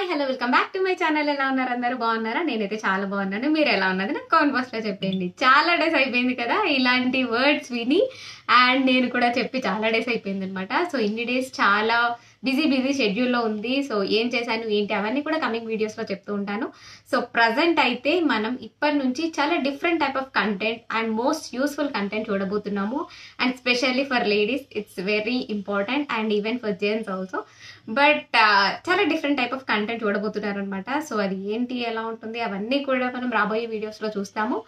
Hi hello welcome back to my channel. ఎలా ఉన్నారు? అందరూ బాగున్నారా? నేనైతే చాలా బాగున్నాను. మీరు ఎలా ఉన్నది నాకు కామెంట్ బాక్స్ లో చెప్పండి. చాలా డేస్ అయిపోయింది కదా ఇలాంటి వర్డ్స్ విని, అండ్ నేను కూడా చెప్పి చాలా డేస్ అయిపోయింది అనమాట. సో ఇన్ని డేస్ చాలా బిజీ షెడ్యూల్లో ఉంది. సో ఏం చేశాను ఏంటి అవన్నీ కూడా కమింగ్ వీడియోస్ లో చెప్తూ ఉంటాను. సో ప్రజెంట్ అయితే మనం ఇప్పటి నుంచి చాలా different type of content and most useful content చూడబోతున్నాము. And specially for ladies it's very important and even for gents also. But చాలా డిఫరెంట్ టైప్ ఆఫ్ కంటెంట్ చూడబోతున్నారు అనమాట. సో అది ఏంటి, ఎలా ఉంటుంది అవన్నీ కూడా మనం రాబోయే వీడియోస్ లో చూస్తాము.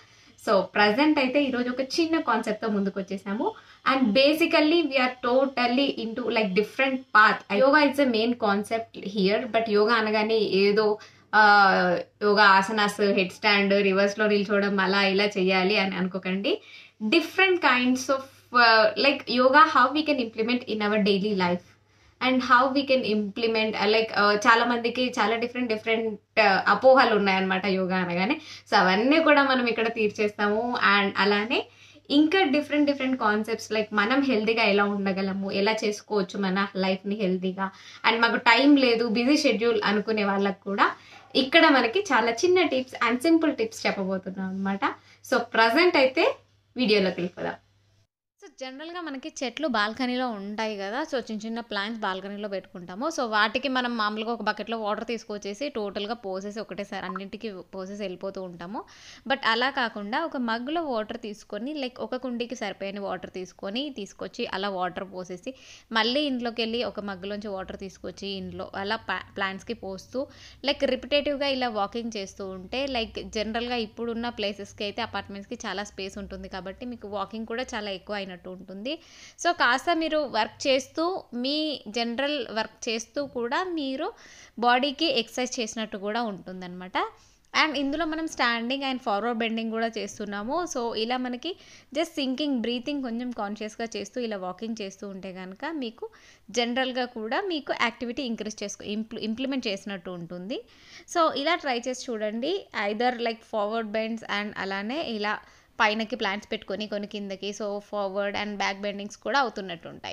సో ప్రజెంట్ అయితే ఈరోజు ఒక చిన్న కాన్సెప్ట్ తో ముందుకు వచ్చేసాము. And basically we are totally into like different path. Yoga it's a main concept here. But yoga అనగానే ఏదో yoga asanas, head stand, reverse లో నిల్చోవడం అలా ఇలా చేయాలి అని అనుకోకండి. Different kinds of like yoga how we can implement in our daily life and how we can implement like చాలా మందికి చాలా డిఫరెంట్ అపోహలు ఉన్నాయన్నమాట యోగా అనగానే. సో అవన్నీ కూడా మనం ఇక్కడ తీర్చేస్తాము. అండ్ అలానే ఇంకా డిఫరెంట్ కాన్సెప్ట్స్ లైక్ మనం హెల్తీగా ఎలా ఉండగలము, ఎలా చేసుకోవచ్చు మన లైఫ్ని హెల్తీగా, అండ్ మాకు టైం లేదు, బిజీ షెడ్యూల్ అనుకునే వాళ్ళకు కూడా ఇక్కడ మనకి చాలా చిన్న టిప్స్ అండ్ సింపుల్ టిప్స్ చెప్పబోతున్నాం అనమాట. సో ప్రజెంట్ అయితే వీడియోలోకి వెళ్ళిపోదాం. సో జనరల్గా మనకి చెట్లు బాల్కనీలో ఉంటాయి కదా. సో చిన్న ప్లాంట్స్ బాల్కనీలో పెట్టుకుంటాము. సో వాటికి మనం మామూలుగా ఒక బకెట్లో వాటర్ తీసుకొచ్చేసి టోటల్గా పోసేసి ఒకటేసారి అన్నింటికి పోసేసి వెళ్ళిపోతూ ఉంటాము. బట్ అలా కాకుండా ఒక మగ్గులో వాటర్ తీసుకొని లైక్ ఒక కుండీకి సరిపోయిన వాటర్ తీసుకొచ్చి అలా వాటర్ పోసేసి మళ్ళీ ఇంట్లోకి వెళ్ళి ఒక మగ్గులోంచి వాటర్ తీసుకొచ్చి ఇంట్లో అలా ప్లాంట్స్కి పోస్తూ లైక్ రిపిటేటివ్గా ఇలా వాకింగ్ చేస్తూ ఉంటే లైక్ జనరల్గా ఇప్పుడున్న ప్లేసెస్కి అయితే అపార్ట్మెంట్స్కి చాలా స్పేస్ ఉంటుంది కాబట్టి మీకు వాకింగ్ కూడా చాలా ఎక్కువ అయినట్టు ఉంటుంది. సో కాస్త మీరు వర్క్ చేస్తూ మీ జనరల్ వర్క్ చేస్తూ కూడా మీరు బాడీకి ఎక్సర్సైజ్ చేసినట్టు కూడా ఉంటుందన్నమాట. అండ్ ఇందులో మనం స్టాండింగ్ అండ్ ఫార్వర్డ్ బెండింగ్ కూడా చేస్తున్నాము. సో ఇలా మనకి జస్ట్ సింకింగ్ బ్రీతింగ్ కొంచెం కాన్షియస్గా చేస్తూ ఇలా వాకింగ్ చేస్తూ ఉంటే కనుక మీకు జనరల్గా కూడా మీకు యాక్టివిటీ ఇంప్లిమెంట్ చేసినట్టు ఉంటుంది. సో ఇలా ట్రై చేసి చూడండి. Either like forward bends and అలానే ఇలా పైనకి ప్లాంట్స్ పెట్టుకొని కొన్ని కిందకి, so forward and back bendings కూడా అవుతున్నట్టు ఉంటాయి.